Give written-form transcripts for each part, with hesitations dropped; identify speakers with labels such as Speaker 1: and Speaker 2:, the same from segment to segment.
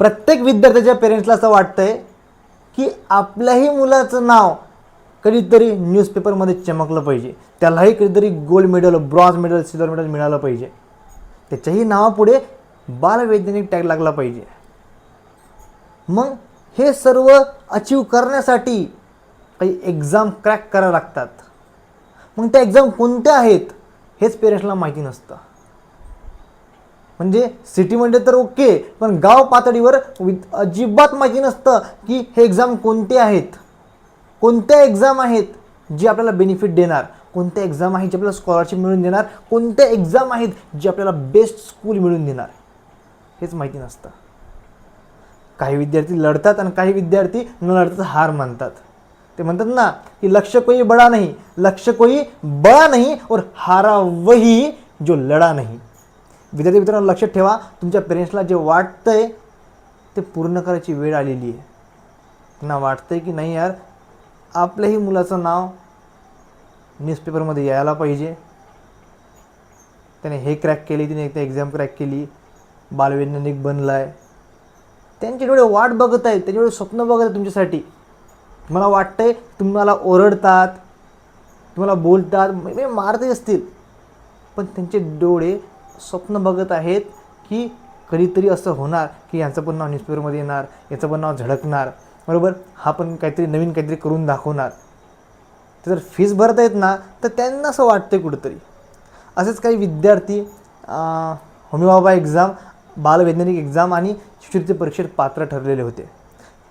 Speaker 1: प्रत्येक विद्यार्थ्याच्या पेरेंट्सला असं वाटतंय की आपल्याही मुलाचं नाव कधीतरी न्यूजपेपरमध्ये चमकलं पाहिजे, त्यालाही कधीतरी gold medal, bronze medal, silver medal मिळालं पाहिजे, त्याच्याही नावापुढे बालवैज्ञानिक टॅग लागला पाहिजे. मग हे सर्व अचीव करण्यासाठी काही एक्झाम क्रॅक करायला लागतात. मग त्या एक्झाम कोणत्या आहेत हेच पेरेंट्सला माहिती नसतं. म्हणजे सिटीमध्ये तर ओके, पण गाव पातळीवर अजिबात माहिती नसतं की हे एक्झाम कोणते आहेत, कोणत्या एक्झाम आहेत जी आपल्याला बेनिफिट देणार, कोणत्या एक्झाम आहेत जी आपल्याला स्कॉलरशिप मिळवून देणार, कोणत्या एक्झाम आहेत जी आपल्याला बेस्ट स्कूल मिळवून देणार, हेच माहिती नसतं. काही विद्यार्थी लढतात आणि काही विद्यार्थी न लढता हार मानतात. ते म्हणतात ना की लक्ष्य कोई बड़ा नहीं, लक्ष्य कोई बड़ा नहीं और हारा वही जो लढा नाही. विद्यार्थी मित्रांनो, लक्षात ठेवा, तुमच्या पेरेंट्सला जे वाटतंय ते पूर्ण करायची वेळ आलेली आहे. त्यांना वाटतंय की नाही यार, आपल्याही मुलाचं नाव न्यूजपेपरमध्ये यायला पाहिजे, त्याने हे क्रॅक केली, तिने एकदा एक्झाम क्रॅक केली, बालवैज्ञानिक बनला आहे. त्यांचे डोळे वाट बघत आहेत, त्यांचे डोळे स्वप्न बघत आहेत तुमच्यासाठी. मला वाटतंय तुम्हाला ओरडतात, तुम्हाला बोलतात, मारते असतील, पण त्यांचे डोळे स्वप्न बघत आहेत की कधीतरी असं होणार की यांचं पण नाव न्यूजपेपरमध्ये येणार, याचं पण नाव झळकणार, बरोबर, हा पण काहीतरी नवीन काहीतरी करून दाखवणार. तर जर फीस भरत आहेत ना, तर त्यांना असं वाटतं कुठंतरी. असेच काही विद्यार्थी होमी बाबा एक्झाम, बालवैज्ञानिक एक्झाम आणि शिष्यवृत्ती परीक्षेत पात्र ठरलेले होते.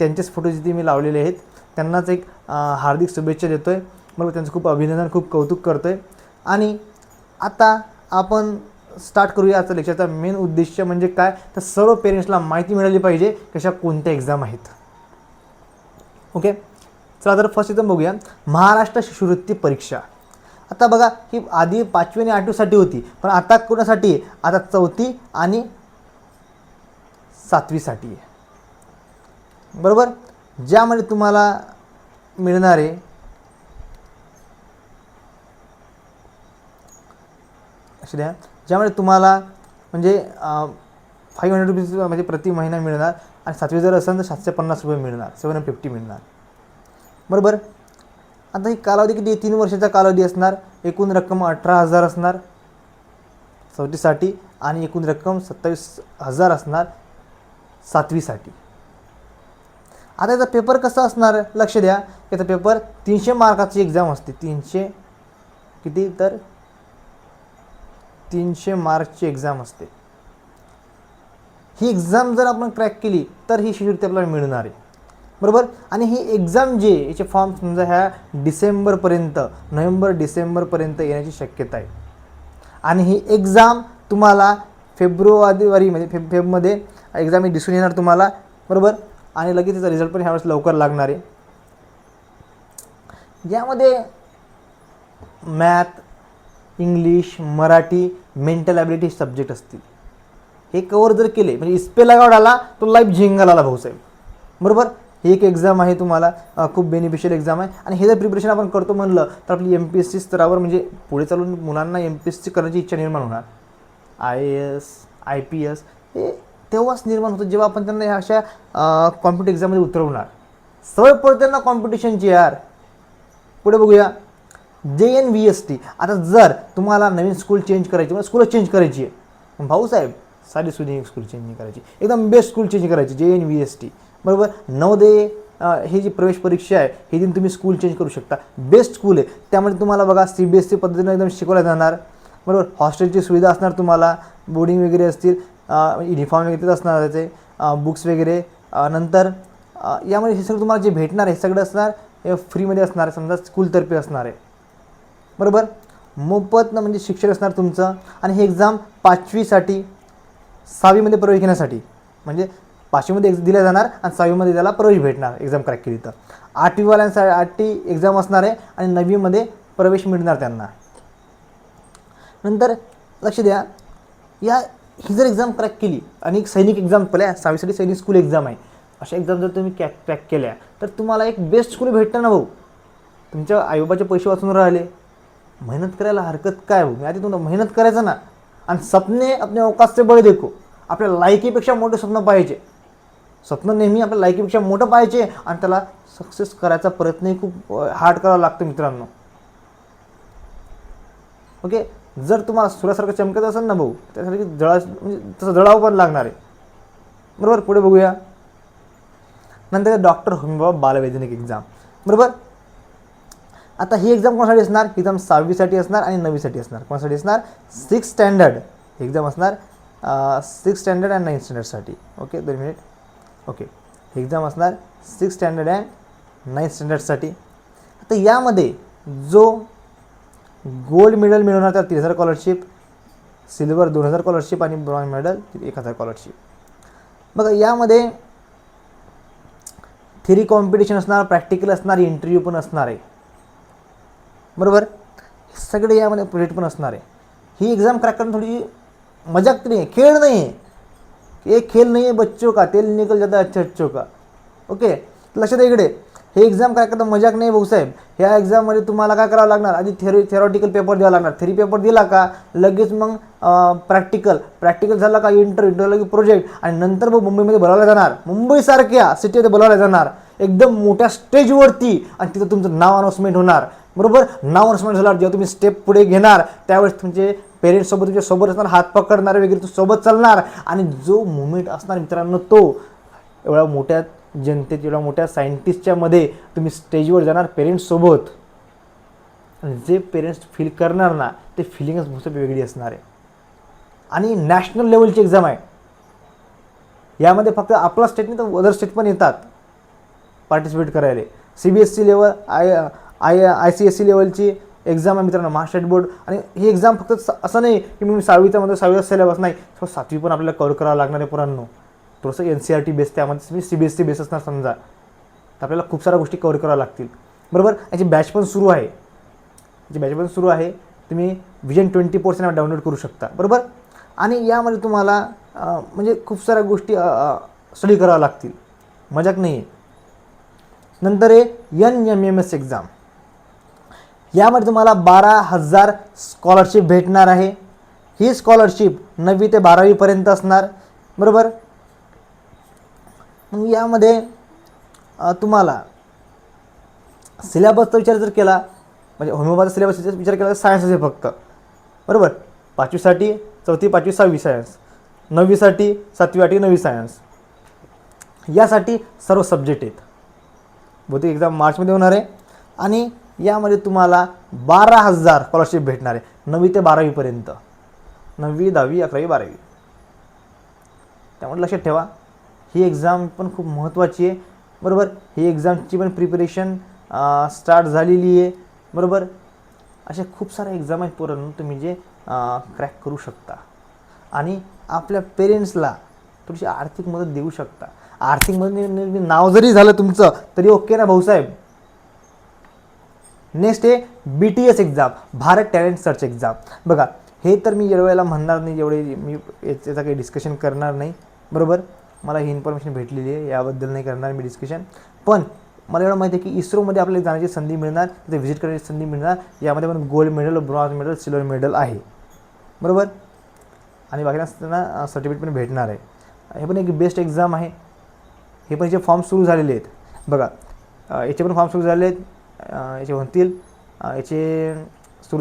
Speaker 1: त्यांचेच फोटो जिथे मी लावलेले आहेत. त्यांनाच एक हार्दिक शुभेच्छा देतो आहे. मला त्यांचं खूप अभिनंदन, खूप कौतुक करतो आहे. आणि आता आपण स्टार्ट करूया आजचा लेक्चरचा मेन उद्देश म्हणजे काय, तर सर्व पेरेंट्सला माहिती मिळाली पाहिजे कशा कोणत्या एक्झाम आहेत. ओके, चला तर फर्स्ट एकदम बघूया, महाराष्ट्र शिष्यवृत्ती परीक्षा. आता बघा, ही आधी 5वी आणि 8वीसाठी होती, पण आता कोणासाठी आहे, आता 4थी आणि 7वीसाठी आहे, बरोबर. ज्यामध्ये तुम्हाला मिळणारे असे द्या, ज्यामध्ये तुम्हाला म्हणजे 500 रुपीज म्हणजे प्रति महिना मिळणार, आणि 7वी जर असेल तर 750 रुपये मिळणार, 750 मिळणार, बरोबर. आता ही कालावधी किती, 3 वर्षाचा कालावधी असणार. एकूण रक्कम 18,000 असणार 4थीसाठी, आणि एकूण रक्कम 27,000 असणार 7वीसाठी. आता याचा पेपर कसा असणार, लक्ष द्या. याचा पेपर 300 मार्काची एक्झाम असते. 300 किती, तर 300 मार्कची एक्झाम असते. ही एक्झाम जर आपण क्रॅक केली तर ही शिष्यवृत्ती आपल्याला मिळणार आहे, बरोबर. आणि ही एक्झाम जे याचे फॉर्म समजा ह्या डिसेंबरपर्यंत, नोव्हेंबर डिसेंबरपर्यंत येण्याची शक्यता आहे. आणि ही एक्झाम तुम्हाला फेब्रुवारी म्हणजे फेबमध्ये एक्झाम ही दिसून येणार तुम्हाला, बरोबर. आणि लगेच त्याचा रिझल्ट पण ह्यावेळेस लवकर लागणार आहे. यामध्ये math, English, Marathi, mental ability subject असतील. हे कवर जर केले म्हणजे इस्पेला गावडाला तो लाईफ झिंगाला भाऊसाहेब, बरोबर. ही एक एक्झाम आहे तुम्हाला, खूप बेनिफिशियल एक्झाम आहे. आणि हे जर प्रिपरेशन आपण करतो म्हणलं तर आपली MPSC स्तरावर म्हणजे पुढे चालून मुलांना MPSC करण्याची इच्छा निर्माण होणार. IAS, IPS हे तेव्हाच निर्माण होतं जेव्हा आपण त्यांना ह्या अशा कॉम्पिटिटिव्ह एक्झाममध्ये उतरवणार. सवय पडते त्यांना कॉम्पिटिशनची यार. पुढे बघूया, JNVST. आता जर तुम्हाला नवीन स्कूल चेंज करायची, म्हणजे स्कूल चेंज करायची आहे, भाऊसाहेब साधी सुधी स्कूल चेंज नाही करायची, एकदम बेस्ट स्कूल चेंज करायची, JNVST, बरोबर. नवोदय ही जी प्रवेश परीक्षा आहे हे दिन तुम्ही स्कूल चेंज करू शकता. बेस्ट स्कूल आहे, त्यामध्ये तुम्हाला बघा CBSE पद्धतीने एकदम शिकवलं जाणार, बरोबर. हॉस्टेलची सुविधा असणार तुम्हाला, बोर्डिंग वगैरे असतील, युनिफॉर्म वगैरे असणार, त्याचे बुक्स वगैरे. नंतर यामध्ये हे सगळं तुम्हाला जे भेटणार आहे हे सगळं असणार हे फ्रीमध्ये असणार आहे, समजा स्कूलतर्फे असणार आहे, बरोबर. मोफत म्हणजे शिक्षण असणार तुमचं. आणि ही एक्झाम 5वीसाठी, 6वीमध्ये प्रवेश घेण्यासाठी, म्हणजे 5वीमध्ये दिल्या जाणार आणि 6वीमध्ये त्याला प्रवेश भेटणार एक्झाम क्रॅक केली तर. 8वीवाल्यांसाठी एक्झाम असणार आहे आणि 9वीमध्ये प्रवेश मिळणार त्यांना. नंतर लक्ष द्या, ही जर एक्झाम क्रॅक केली आणि एक सैनिक एक्झाम पहिल्या 6वीसाठी सैनिक स्कूल एक्झाम आहे, अशा एक्झाम जर तुम्ही क्रॅक केल्या तर तुम्हाला एक बेस्ट स्कूल भेटणार ना भाऊ. तुमच्या आईबाबाचे पैसे वाचून राहिले, मेहनत करायला हरकत काय भाऊ. आधी तुम्हाला मेहनत करायचं ना, आणि सपने अपने औकात से बळे देखो. आपल्या लायकीपेक्षा मोठे स्वप्न पाहिजे. स्वप्न नेहमी आपल्या लायकीपेक्षा मोठं पाहिजे आणि त्याला सक्सेस करायचा प्रयत्नही खूप हार्ड करावा लागतो मित्रांनो. ओके, जर तुम्हाला सूर्यासारखं चमकत असेल ना भाऊ, त्यासाठी म्हणजे तसं जळावं पण लागणार आहे. बरोबर, पुढे बघूया. नंतर डॉक्टर होमी बाबा बालवैद्यनिक एक्झाम. बरोबर, आता ही एक्झाम कोणासाठी असणार? एक्झाम 6वीसाठी असणार आणि 9वीसाठी असणार. कोणासाठी असणार? 6 स्टँडर्ड एक्झाम असणार, 6 स्टँडर्ड अँड 9 स्टँडर्डसाठी. Okay, 2 minute. ओके, एक्झाम असणार 6 स्टँडर्ड अँड 9 स्टँडर्डसाठी. आता यामध्ये जो गोल्ड मेडल मिळवणार त्याला 3000 स्कॉलरशिप, सिल्वर 2000 स्कॉलरशिप आणि ब्रॉन्झ मेडल 1000 स्कॉलरशिप. बघा, यामध्ये थिअरी कॉम्पिटिशन असणार, प्रॅक्टिकल असणार, इंटरव्ह्यू पण असणार आहे. बरोबर, सगळे यामध्ये प्रोजेक्ट पण असणार आहे. ही एक्झाम क्रॅक करणं थोडी मजाक नाही आहे, खेळ नाही आहे. एक खेळ नाही आहे बच्चों का, तेल निकल जाता अच्छे अच्छों का. ओके, लक्षात इकडे, हे एक्झाम क्रॅक करणं मजाक नाही भाऊसाहेब. ह्या एक्झाममध्ये तुम्हाला काय करावं लागणार? आधी थेरॉटिकल पेपर द्यावा लागणार. थेरी पेपर दिला का लगेच मग प्रॅक्टिकल झाला का इंटरव्ह्यू लगे प्रोजेक्ट, आणि नंतर मग मुंबईमध्ये बोलावलं जाणार. मुंबईसारख्या सिटीमध्ये बोलावलं जाणार एकदम मोठ्या स्टेजवरती, आणि तिथं तुमचं नाव अनाउन्समेंट होणार. बरोबर, नाव अनाउन्समेंट झाल्यावर जेव्हा तुम्ही स्टेप पुढे घेणार त्यावेळेस तुमचे पेरेंट्ससोबत तुमच्या सोबत असणार, हात पकडणार वगैरे, सोबत चालणार. आणि जो मुवमेंट असणार मित्रांनो, तो एवढ्या मोठ्या जनतेत, एवढ्या मोठ्या सायंटिस्टच्या मध्ये तुम्ही स्टेजवर जाणार पेरेंट्ससोबत, आणि जे पेरेंट्स फील करणार ना, ते फिलिंगच खूप वेगळी असणार आहे. आणि नॅशनल लेवलची एक्झाम आहे. यामध्ये फक्त आपला स्टेट नाही तर अदर स्टेट पण येतात पार्टिसिपेट करायला. CBSE लेवल, ICSE लेवलची एक्झाम आहे मित्रांनो, महाराष्ट्र बोर्ड. आणि ही एक्झाम फक्त असं नाही की मी 6वीचा मध्ये 6वीचा सिलेबस नाही, 7वी पण आपल्याला कव्हर करावं लागणार आहे पोरांनो. थोडंसं NCERT बेस, त्यामध्ये CBSE बेस असणार समजा, तर आपल्याला खूप साऱ्या गोष्टी कव्हर कराव्या लागतील. बरोबर, याची बॅच पण सुरू आहे. तुम्ही विजन 24/7 डाउनलोड करू शकता. बरोबर, आणि यामध्ये तुम्हाला म्हणजे खूप साऱ्या गोष्टी स्टडी कराव्या लागतील, मजाक नाही आहे. नंतर आहे NMMS एक्झाम. यामध्ये तुम्हाला 12,000 स्कॉलरशिप भेटणार आहे. ही स्कॉलरशिप 9वी ते 12वीपर्यंत असणार. बरोबर, मग यामध्ये तुम्हाला सिलेबसचा विचार जर केला, म्हणजे होमिओपॅथीचा सिलेबसचा विचार केला तर सायन्स आहे फक्त. बरोबर, 5वीसाठी 4थी 5वी 6वी सायन्स, 9वीसाठी 7वी 8वी 9वी सायन्स, यासाठी सर्व सब्जेक्ट आहेत. बहुतेक एक्झाम मार्चमध्ये होणार आहे. आणि यामध्ये तुम्हाला 12,000 स्कॉलरशिप भेटणार आहे 9वी ते 12वीपर्यंत, 9वी 10वी 11वी 12वी. त्यामुळे लक्षात ठेवा, ही एक्झाम पण खूप महत्त्वाची आहे. बरोबर, ही एक्झामची पण प्रिपरेशन स्टार्ट झालेली आहे. बरोबर, अशा खूप साऱ्या एक्झाम आहेत पोरांनो, तुम्ही जे क्रॅक करू शकता आणि आपल्या पेरेंट्सला थोडीशी आर्थिक मदत देऊ शकता. आर्थिक मदत नाव जरी झालं तुमचं तरी ओके ना भाऊसाहेब. नेक्स्ट आहे BTS exam, Bharat talent search exam. बघा, हे तर मी वेळेला म्हणणार नाही, जेवढे मी याचं काही डिस्कशन करणार नाही. बरोबर, मला ही इन्फॉर्मेशन भेटलेली आहे, याबद्दल नाही करणार मी डिस्कशन. पण मला एवढं माहिती आहे की इस्रोमध्ये आपल्याला जाण्याची संधी मिळणार, तिथे व्हिजिट करण्याची संधी मिळणार. यामध्ये पण gold medal, bronze medal, silver medal आहे. बरोबर, आणि बाकीच्यांना सर्टिफिकेट पण भेटणार आहे. हे पण एक बेस्ट एक्झाम आहे. हे पण याचे फॉर्म सुरू झालेले आहेत. बघा, याचे पण फॉर्म सुरू झाले आहेत, याचे होतील, याचे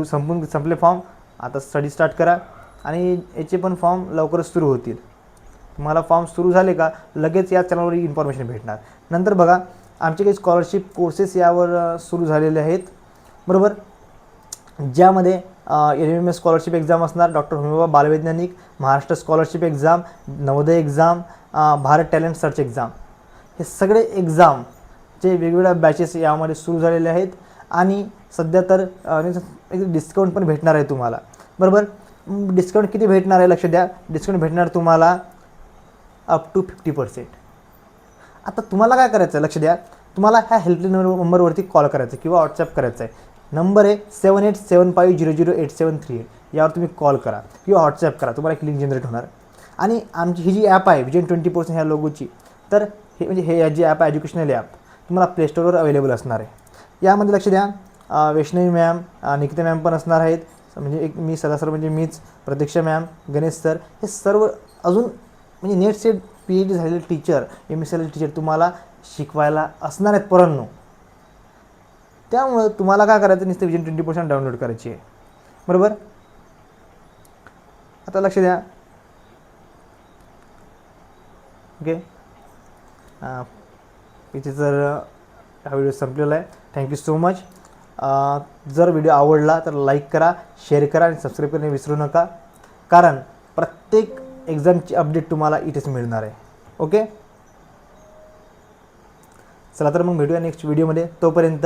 Speaker 1: संपले फॉर्म. आता स्टडी स्टार्ट करा आणि याचे पण फॉर्म लवकरच सुरू होतील. तुम्हाला फॉर्म सुरू झाले का लगेच या चॅनलवर इन्फॉर्मेशन भेटणार. नंतर बघा, आमचे काही स्कॉलरशिप कोर्सेस यावर सुरू झालेले आहेत. बरोबर, ज्यामध्ये NMMS स्कॉलरशिप एक्झाम असणार, डॉक्टर होमी बाबा बालवैज्ञानिक, Maharashtra scholarship exam, Navodaya exam, Bharat talent search exam, हे सगळे एक्झामचे वेगवेगळ्या बॅचेस यामध्ये सुरू झालेले आहेत. आणि सध्या तर एक डिस्काउंट पण भेटणार आहे तुम्हाला. बरोबर, डिस्काउंट किती भेटणार आहे लक्ष द्या. डिस्काउंट भेटणार तुम्हाला अप टू 50%. आता तुम्हाला काय करायचं आहे लक्ष द्या, तुम्हाला ह्या हेल्पलाईन नंबरवरती कॉल करायचा किंवा व्हॉट्सअप करायचा आहे. नंबर आहे 7875008738. यावर तुम्ही कॉल करा किंवा व्हॉट्सअप करा, तुम्हाला एक लिंक जनरेट होणार. आणि आमची ही जी ॲप आहे विजन 24% ह्या लोगोची, तर हे म्हणजे हे जी ॲप आहे एज्युकेशनल ॲप, तुम्हाला प्ले स्टोरवर अवेलेबल असणार आहे. यामध्ये लक्ष द्या, वैष्णवी मॅम, निकिता मॅम पण असणार आहेत. म्हणजे एक मी सर म्हणजे मीच, प्रतीक्षा मॅम, गणेश सर, हे सर्व अजून म्हणजे नेट सेट PhD झालेले टीचर, MSc झालेले टीचर तुम्हाला शिकवायला असणार आहेत पोरांनो. त्यामुळं तुम्हाला काय करायचं, नुसतं विजन 20% डाउनलोड करायची आहे. बरोबर. आता लक्ष द्या. ओके, इथे जर हा व्हिडिओ संपलेला आहे. Thank you so much. जर व्हिडिओ आवडला तर लाईक करा, शेअर करा आणि सबस्क्राईब करणे विसरू नका, कारण प्रत्येक एक्झामची अपडेट तुम्हाला इथेच मिळणार आहे. ओके, चला तर मग भेटूया नेक्स्ट व्हिडिओमध्ये. तोपर्यंत